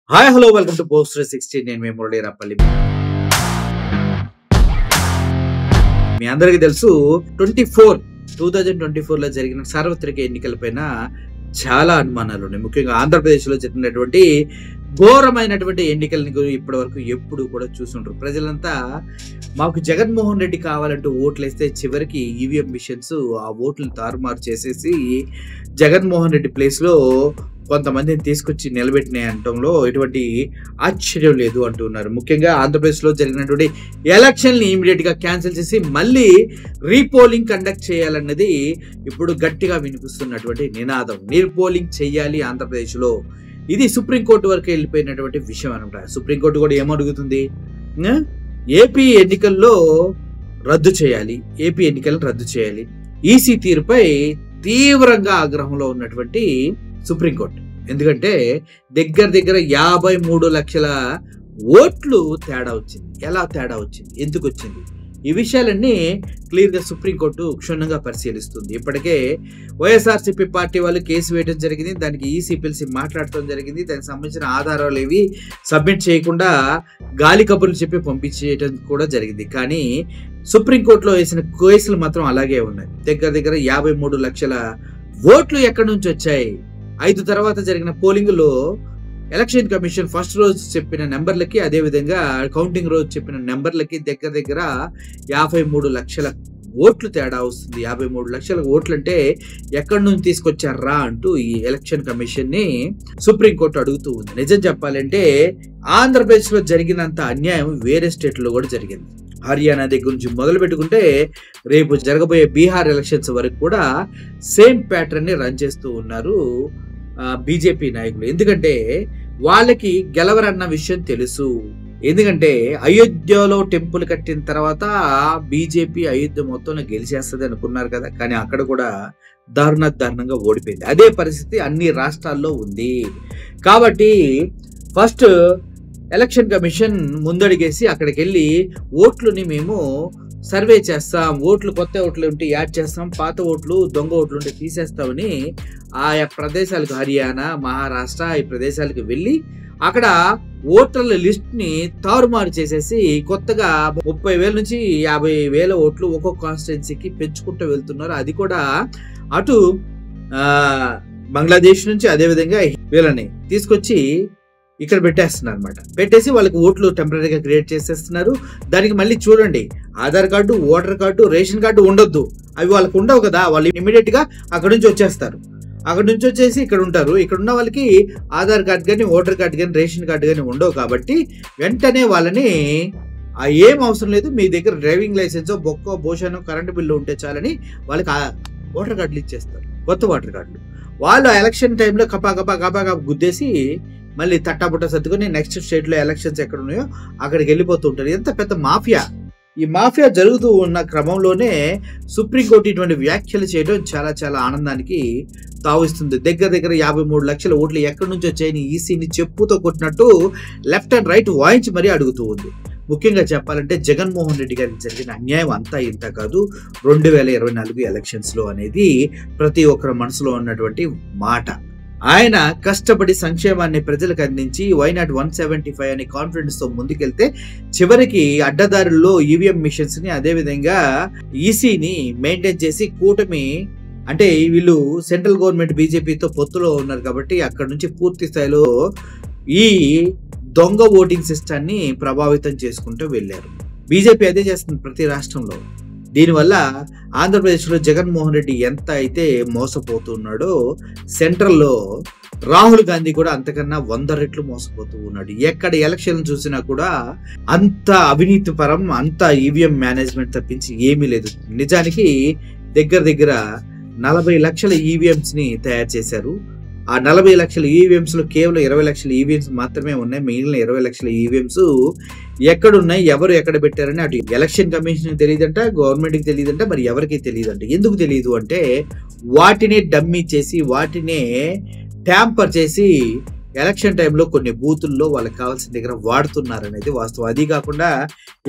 Hi hello welcome to post 360. నేను మీ మురళీరాపల్లి. మీ అందరికీ తెలుసు 2024 లో జరిగిన సార్వత్రిక ఎన్నికలపైన చాలా అనుమానాలు ఉన్నాయి. ముఖ్యంగా ఆంధ్రప్రదేశ్ లో జరిగినటువంటి ఘోరమైనటువంటి ఎన్నికలని ఇప్పటి వరకు ఎప్పుడు కూడా చూస్తుంటారు. ప్రజలంతా మాకు జగన్మోహన్ రెడ్డి కావాలంటూ ఓట్లేస్తే చివరికి ఈవీఎం మిషన్స్ ఆ ఓట్లను తారుమారు చేసేసి జగన్మోహన్ రెడ్డి ప్లేస్ లో కొంతమందిని తీసుకొచ్చి నిలబెట్టినాయి అనటంలో ఎటువంటి ఆశ్చర్యం లేదు అంటున్నారు. ముఖ్యంగా ఆంధ్రప్రదేశ్లో జరిగినటువంటి ఎలక్షన్ని ఇమీడియట్ గా క్యాన్సిల్ చేసి మళ్ళీ రీపోలింగ్ కండక్ట్ చేయాలన్నది ఇప్పుడు గట్టిగా వినిపిస్తున్నటువంటి నినాదం. రీపోలింగ్ చేయాలి ఆంధ్రప్రదేశ్లో. ఇది సుప్రీంకోర్టు వరకు వెళ్ళిపోయినటువంటి విషయం అనమాట. సుప్రీంకోర్టు కూడా ఏమడుగుతుంది, ఏపీ ఎన్నికల్లో రద్దు చేయాలి, ఏపీ ఎన్నికలను రద్దు చేయాలి. ఈసీ తీరుపై తీవ్రంగా ఆగ్రహంలో ఉన్నటువంటి సుప్రీంకోర్టు. ఎందుకంటే దగ్గర 53 లక్షల ఓట్లు తేడా వచ్చింది. ఎలా తేడా వచ్చింది, ఎందుకు వచ్చింది, ఈ విషయాలన్నీ క్లియర్గా సుప్రీంకోర్టు క్షుణ్ణంగా పరిశీలిస్తుంది. ఇప్పటికే వైఎస్ఆర్సీపీ పార్టీ వాళ్ళు కేసు వేయడం జరిగింది. దానికి ఈసీ పిలిచి మాట్లాడటం జరిగింది. దానికి సంబంధించిన ఆధారాలు ఏవి సబ్మిట్ చేయకుండా గాలి కబుర్లు చెప్పి పంపించేయడం కూడా జరిగింది. కానీ సుప్రీంకోర్టులో వేసిన కేసులు మాత్రం అలాగే ఉన్నాయి. దగ్గర 53 లక్షల ఓట్లు ఎక్కడి నుంచి వచ్చాయి? 5 తర్వాత జరిగిన పోలింగ్ లో ఎలక్షన్ కమిషన్ ఫస్ట్ రోజు చెప్పిన నెంబర్లకి, అదేవిధంగా కౌంటింగ్ రోజు చెప్పిన నెంబర్లకి దగ్గర 53 లక్షల ఓట్లు తేడా వస్తుంది. 53 లక్షల ఓట్లు అంటే ఎక్కడి నుంచి తీసుకొచ్చారా అంటూ ఈ ఎలక్షన్ కమిషన్ ని సుప్రీంకోర్టు అడుగుతూ ఉంది. నిజం చెప్పాలంటే ఆంధ్రప్రదేశ్ లో జరిగినంత అన్యాయం వేరే స్టేట్ లో కూడా జరిగింది. హర్యానా దగ్గర నుంచి మొదలు పెట్టుకుంటే రేపు జరగబోయే బీహార్ ఎలక్షన్స్ వరకు కూడా సేమ్ ప్యాటర్న్ ని రన్ చేస్తూ ఉన్నారు బీజేపీ నాయకులు. ఎందుకంటే వాళ్ళకి గెలవరన్న విషయం తెలుసు. ఎందుకంటే అయోధ్యలో టెంపుల్ కట్టిన తర్వాత బీజేపీ అయోధ్య మొత్తంలో గెలిచేస్తుంది అనుకున్నారు కదా, కానీ అక్కడ కూడా దారుణంగా ఓడిపోయింది. అదే పరిస్థితి అన్ని రాష్ట్రాల్లో ఉంది. కాబట్టి ఫస్ట్ ఎలక్షన్ కమిషన్ ముందడిగేసి అక్కడికి వెళ్ళి ఓట్లుని మేము సర్వే చేస్తాం, ఓట్లు కొత్త ఓట్లు ఉంటే యాడ్ చేస్తాం, పాత ఓట్లు దొంగ ఓట్లు ఉంటే తీసేస్తామని ఆయా ప్రదేశాలకు, హర్యానా, మహారాష్ట్ర ఈ ప్రదేశాలకు వెళ్ళి అక్కడ ఓటర్ల లిస్ట్ ని తారుమారు చేసేసి కొత్తగా 30,000 నుంచి 50,000 ఓట్లు ఒక్కొక్క కాన్స్టిట్యున్సీకి పెంచుకుంటూ వెళ్తున్నారు. అది కూడా అటు బంగ్లాదేశ్ నుంచి అదేవిధంగా వీళ్ళని తీసుకొచ్చి ఇక్కడ పెట్టేస్తున్నారు అనమాట. పెట్టేసి వాళ్ళకి ఓట్లు టెంపరీగా క్రియేట్ చేసేస్తున్నారు. దానికి మళ్ళీ చూడండి, Aadhaar card, voter card, ration card ఉండొద్దు. అవి వాళ్ళకి ఉండవు కదా, వాళ్ళు ఇమీడియట్ గా అక్కడ నుంచి వచ్చేస్తారు. అక్కడ నుంచి వచ్చేసి ఇక్కడ ఉంటారు. ఇక్కడ ఉన్న వాళ్ళకి ఆధార్ కార్డు కానీ, ఓటర్ కార్డు కానీ, రేషన్ కార్డు కానీ ఉండవు. కాబట్టి వెంటనే వాళ్ళని ఏం అవసరం లేదు, మీ దగ్గర డ్రైవింగ్ లైసెన్స్, బొక్కో భోషణం, కరెంటు బిల్లు ఉంటే చాలని వాళ్ళకి ఓటర్ కార్డులు ఇచ్చేస్తారు, కొత్త ఓటర్ కార్డులు. వాళ్ళు ఎలక్షన్ టైంలో కపా గుద్దేసి మళ్ళీ తట్టాబుట్ట సర్దుకొని నెక్స్ట్ స్టేట్ లో ఎలక్షన్స్ ఎక్కడ ఉన్నాయో అక్కడికి వెళ్ళిపోతూ ఉంటారు. ఎంత పెద్ద మాఫియా! ఈ మాఫియా జరుగుతూ ఉన్న క్రమంలోనే సుప్రీంకోర్టు ఇటువంటి వ్యాఖ్యలు చేయడం చాలా ఆనందానికి తావిస్తుంది. దగ్గర 53 లక్షల ఓట్లు ఎక్కడి నుంచి వచ్చాయని ఈసీని చెప్పుతో కొట్టినట్టు లెఫ్ట్ అండ్ రైట్ వాయించి మరీ అడుగుతూ ఉంది. ముఖ్యంగా చెప్పాలంటే జగన్మోహన్ రెడ్డి గారికి జరిగిన అన్యాయం అంతా ఇంత కాదు. 2024 ఎలక్షన్స్ లో అనేది ప్రతి ఒక్కరి మనసులో ఉన్నటువంటి మాట. ఆయన కష్టపడి సంక్షేమాన్ని ప్రజలకు అందించి వైనాట్ 175 అనే కాన్ఫిడెన్స్ తో ముందుకెళ్తే చివరికి అడ్డదారుల్లో ఈవీఎం మిషన్స్ ని, అదేవిధంగా ఈసీని మెయింటైన్ చేసి కూటమి, అంటే వీళ్ళు సెంట్రల్ గవర్నమెంట్ బీజేపీతో పొత్తులో ఉన్నారు కాబట్టి అక్కడ నుంచి పూర్తి స్థాయిలో ఈ దొంగ ఓటింగ్ సిస్టాన్ని ప్రభావితం చేసుకుంటూ వెళ్ళారు. బీజేపీ అదే చేస్తుంది ప్రతి రాష్ట్రంలో. దీనివల్ల ఆంధ్రప్రదేశ్లో జగన్మోహన్ రెడ్డి ఎంత అయితే మోసపోతున్నాడో సెంట్రల్లో రాహుల్ గాంధీ కూడా అంతకన్నా 100 రెట్లు మోసపోతూ ఉన్నాడు. ఎక్కడ ఎలక్షన్ చూసినా కూడా అంత అవినీతి పరం, అంత ఈవీఎం మేనేజ్మెంట్ తప్పించి ఏమీ లేదు. నిజానికి దగ్గర 40 లక్షల ఈవీఎంస్ ని తయారు చేశారు. ఆ 40 లక్షల ఈవీఎంస్ లో కేవలం 20 లక్షల ఈవీఎంస్ మాత్రమే ఉన్నాయి. మిగిలిన 20 లక్షల ఈవీఎంస్ ఎక్కడున్నాయి, ఎవరు ఎక్కడ పెట్టారని అటు ఎలక్షన్ కమిషన్ తెలియదంట, గవర్నమెంట్ కి తెలియదంట, మరి ఎవరికి తెలియదంట. ఎందుకు తెలియదు అంటే వాటినే డమ్మీ చేసి, వాటినే ట్యాంపర్ చేసి ఎలక్షన్ టైంలో కొన్ని బూతుల్లో వాళ్ళకి కావాల్సిన దగ్గర వాడుతున్నారనేది వాస్తవం. అది కాకుండా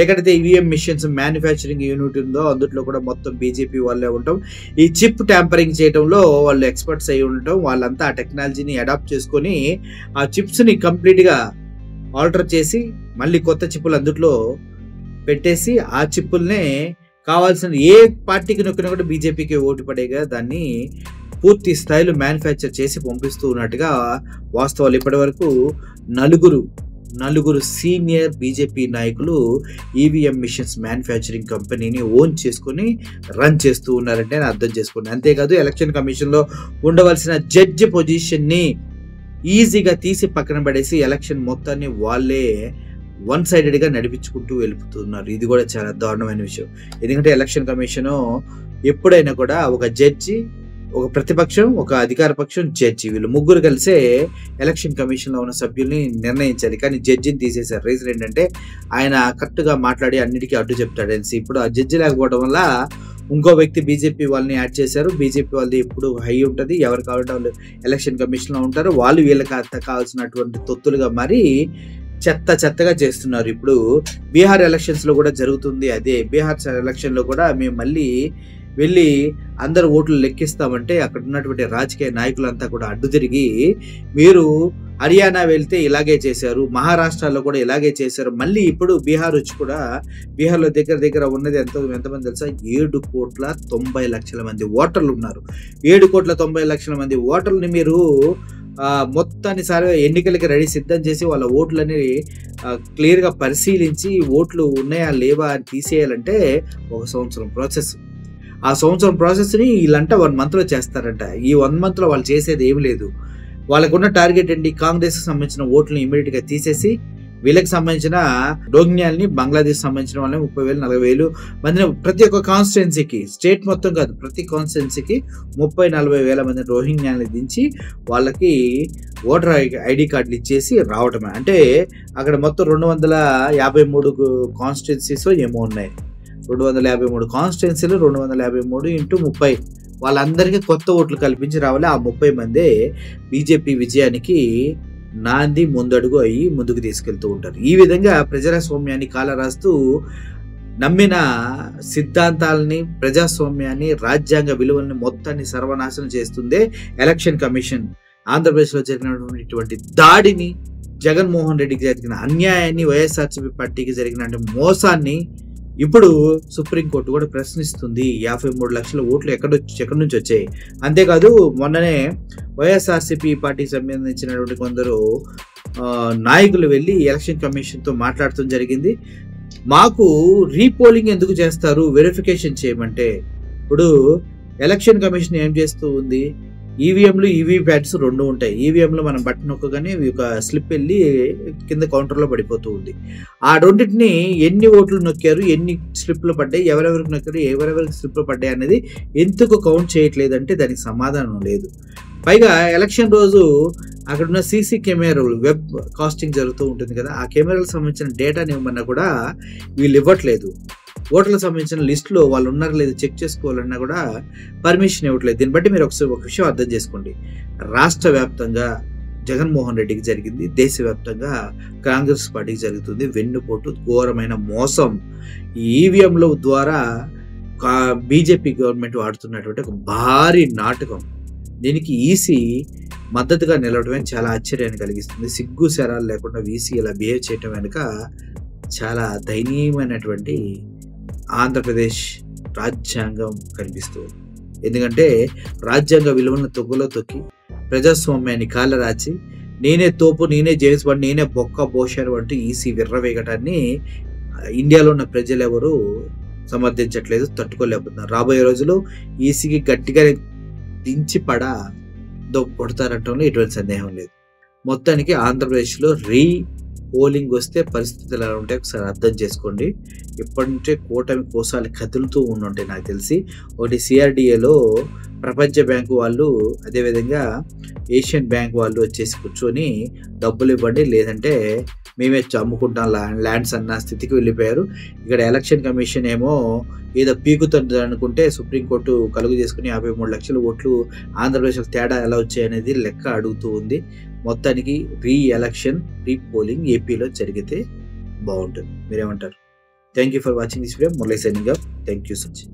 ఎక్కడైతే ఈవీఎం మిషన్స్ మ్యానుఫ్యాక్చరింగ్ యూనిట్ ఉందో అందులో కూడా మొత్తం బీజేపీ వాళ్ళే ఉండటం, ఈ చిప్ ట్యాంపరింగ్ చేయడంలో వాళ్ళు ఎక్స్పర్ట్స్ అయి ఉండటం, వాళ్ళంతా ఆ టెక్నాలజీని అడాప్ట్ చేసుకొని ఆ చిప్స్ని కంప్లీట్గా ఆల్టర్ చేసి మళ్ళీ కొత్త చిప్పులు అందుట్లో పెట్టేసి ఆ చిప్పుల్నే కావాల్సిన ఏ పార్టీకి నొక్కినా కూడా బీజేపీకి ఓటు పడేగా దాన్ని పూర్తి స్థాయిలో మ్యానుఫ్యాక్చర్ చేసి పంపిస్తూ ఉన్నట్టుగా వాస్తవాలు. ఇప్పటి వరకు నలుగురు సీనియర్ బీజేపీ నాయకులు ఈవీఎం మిషన్స్ మ్యానుఫ్యాక్చరింగ్ కంపెనీని ఓన్ చేసుకొని రన్ చేస్తూ ఉన్నారంటే అర్థం చేసుకోండి. అంతేకాదు ఎలక్షన్ కమిషన్లో ఉండవలసిన జడ్జి పొజిషన్ని ఈజీగా తీసి పక్కన పడేసి ఎలక్షన్ మొత్తాన్ని వాళ్ళే వన్ సైడెడ్గా నడిపించుకుంటూ వెళ్ళిపోతున్నారు. ఇది కూడా చాలా దారుణమైన విషయం. ఎందుకంటే ఎలక్షన్ కమిషను ఎప్పుడైనా కూడా ఒక జడ్జి, ఒక ప్రతిపక్షం, ఒక అధికార పక్షం, జడ్జి, వీళ్ళు ముగ్గురు కలిసే ఎలక్షన్ కమిషన్లో ఉన్న సభ్యుల్ని నిర్ణయించాలి. కానీ జడ్జిని తీసేశారు. రీజన్ ఏంటంటే ఆయన కరెక్ట్గా మాట్లాడి అన్నిటికీ అడ్డు చెప్తాడనేసి. ఇప్పుడు ఆ జడ్జి లేకపోవడం వల్ల ఇంకో వ్యక్తి బీజేపీ వాళ్ళని యాడ్ చేశారు. బీజేపీ వాళ్ళది ఎప్పుడు హై ఉంటుంది, ఎవరు కావాలంటే వాళ్ళు ఎలక్షన్ కమిషన్లో ఉంటారు. వాళ్ళు వీళ్ళకి కావాల్సినటువంటి తొత్తులుగా మరి చెత్తగా చేస్తున్నారు. ఇప్పుడు బీహార్ ఎలక్షన్స్లో కూడా జరుగుతుంది అదే. బీహార్ ఎలక్షన్లో కూడా మేము మళ్ళీ వెళ్ళి అందరు ఓట్లు లెక్కిస్తామంటే అక్కడ ఉన్నటువంటి రాజకీయ నాయకులంతా కూడా అడ్డు తిరిగి, మీరు హర్యానా వెళ్తే ఇలాగే చేశారు, మహారాష్ట్రలో కూడా ఇలాగే చేశారు, మళ్ళీ ఇప్పుడు బీహార్ వచ్చి కూడా బీహార్లో దగ్గర ఉన్నది ఎంతమంది తెలుసా? 7,90,00,000 మంది ఓటర్లు ఉన్నారు. 7,90,00,000 మంది ఓటర్లని మీరు మొత్తాన్ని సారి ఎన్నికలకి సిద్ధం చేసి వాళ్ళ ఓట్లని క్లియర్గా పరిశీలించి ఓట్లు ఉన్నాయా లేవా అని తీసేయాలంటే 1 సంవత్సరం ప్రాసెస్. ఆ సంవత్సరం ప్రాసెస్ని వీళ్ళంట 1 మంత్లో చేస్తారంట. ఈ 1 మంత్లో వాళ్ళు చేసేది ఏమి లేదు. వాళ్ళకున్న టార్గెట్ ఏంటి? కాంగ్రెస్కి సంబంధించిన ఓట్లను ఇమీడియట్గా తీసేసి వీళ్ళకి సంబంధించిన రోహింగ్యాల్ని, బంగ్లాదేశ్ సంబంధించిన వాళ్ళని 30,000 40,000 మందిని ప్రతి ఒక్క కాన్స్టిట్యున్సీకి, స్టేట్ మొత్తం కాదు ప్రతి కాన్స్టిట్యున్సీకి 30,000-40,000 మంది రోహింగ్యాల్ని దించి వాళ్ళకి ఓటర్ ఐడి కార్డులు ఇచ్చేసి రావటమే. అంటే అక్కడ మొత్తం 253 కాన్స్టిట్యున్సీస్ ఏమో ఉన్నాయి. 253 కాన్స్టిట్యున్సీలు, 253 × 30 వాళ్ళందరికీ కొత్త ఓట్లు కల్పించి రావాలి. ఆ 30 మందే బీజేపీ విజయానికి నాంది ముందడుగు అయ్యి ముందుకు తీసుకెళ్తూ ఉంటారు. ఈ విధంగా ప్రజాస్వామ్యాన్ని కాలరాస్తూ నమ్మిన సిద్ధాంతాలని, ప్రజాస్వామ్యాన్ని, రాజ్యాంగ విలువల్ని మొత్తాన్ని సర్వనాశనం చేస్తుందే ఎలక్షన్ కమిషన్. ఆంధ్రప్రదేశ్లో జరిగినటువంటి దాడిని, జగన్మోహన్ రెడ్డికి జరిగిన అన్యాయాన్ని, వైఎస్ఆర్సీపీ పార్టీకి జరిగిన మోసాన్ని ఇప్పుడు సుప్రీంకోర్టు కూడా ప్రశ్నిస్తుంది. 53 లక్షల ఓట్లు ఎక్కడి నుంచి వచ్చాయి? అంతేకాదు మొన్ననే వైఎస్ఆర్సీపీ పార్టీకి సంబంధించినటువంటి కొందరు నాయకులు వెళ్ళి ఎలక్షన్ కమిషన్తో మాట్లాడటం జరిగింది. మాకు రీపోలింగ్ ఎందుకు చేస్తారు, వెరిఫికేషన్ చేయమంటే. ఇప్పుడు ఎలక్షన్ కమిషన్ ఏం చేస్తూ ఉంది? ఈవీఎంలు, ఈవీప్యాట్స్ 2 ఉంటాయి. ఈవీఎంలో మనం బటన్ నొక్కగానే ఒక స్లిప్ వెళ్ళి కింద కౌంటర్లో పడిపోతూ ఉంది. ఆ రెండింటిని ఎన్ని ఓట్లు నొక్కారు, ఎన్ని స్లిప్లు పడ్డాయి, ఎవరెవరికి నొక్కారు, ఎవరెవరికి స్లిప్లు పడ్డాయి అనేది ఎందుకు కౌంట్ చేయట్లేదంటే దానికి సమాధానం లేదు. పైగా ఎలక్షన్ రోజు అక్కడ ఉన్న సీసీ కెమెరాలు, వెబ్ కాస్టింగ్ జరుగుతూ ఉంటుంది కదా, ఆ కెమెరాలకు సంబంధించిన డేటాని ఇవ్వమన్నా కూడా వీళ్ళు ఇవ్వట్లేదు. ఓట్లకు సంబంధించిన లిస్టులో వాళ్ళు ఉన్నారో లేదో చెక్ చేసుకోవాలన్నా కూడా పర్మిషన్ ఇవ్వట్లేదు. దీన్ని బట్టి మీరు ఒక విషయం అర్థం చేసుకోండి. రాష్ట్ర వ్యాప్తంగా జగన్మోహన్ రెడ్డికి జరిగింది, దేశవ్యాప్తంగా కాంగ్రెస్ పార్టీకి జరుగుతుంది వెన్నుపోటు, ఘోరమైన మోసం. ఈ ఈవీఎంల ద్వారా బీజేపీ గవర్నమెంట్ వాడుతున్నటువంటి ఒక భారీ నాటకం. దీనికి ఈసీ మద్దతుగా నిలవడమే చాలా ఆశ్చర్యాన్ని కలిగిస్తుంది. సిగ్గు శరాలు లేకుండా ఈసీ ఇలా బిహేవ్ చేయటం వెనుక చాలా దయనీయమైనటువంటి ఆంధ్రప్రదేశ్ రాజ్యాంగం కనిపిస్తుంది. ఎందుకంటే రాజ్యాంగ విలువలను తొగ్గులో తొక్కి ప్రజాస్వామ్యాన్ని కాలరాచి నేనే తోపు, నేనే జేమ్స్ బాండ్, నేనే బొక్క బోషారు అంటూ ఈసీ విర్రవేగటాన్ని ఇండియాలో ఉన్న ప్రజలు ఎవరు సమర్థించట్లేదు, తట్టుకోలేకపోతున్నారు. రాబోయే రోజుల్లో ఈసీకి గట్టిగా దించి కొడతారంటంలో ఎటువంటి సందేహం లేదు. మొత్తానికి ఆంధ్రప్రదేశ్లో పోలింగ్ వస్తే పరిస్థితులు ఎలా ఉంటాయి ఒకసారి అర్థం చేసుకోండి. ఇప్పటి నుంచే కూటమి కోసాలు కదులుతూ ఉండుంటాయి. నాకు తెలిసి ఒకటి సిఆర్డిఏలో ప్రపంచ బ్యాంకు వాళ్ళు, అదేవిధంగా ఏషియన్ బ్యాంక్ వాళ్ళు వచ్చేసి కూర్చొని డబ్బులు ఇవ్వండి, లేదంటే మేమే అమ్ముకుంటాం ల్యాండ్స్ అన్న స్థితికి వెళ్ళిపోయారు. ఇక్కడ ఎలక్షన్ కమిషన్ ఏమో ఏదో పీకుతుంది అనుకుంటే సుప్రీంకోర్టు కలుగు చేసుకుని 53 లక్షల ఓట్లు ఆంధ్రప్రదేశ్లో తేడా ఎలా వచ్చాయి అనేది లెక్క అడుగుతూ ఉంది. మొత్తానికి రీపోలింగ్ ఏపీలో జరిగితే బాగుంటుంది. మీరేమంటారు? Thank you for watching this video. Murali signing off. Thank you so much.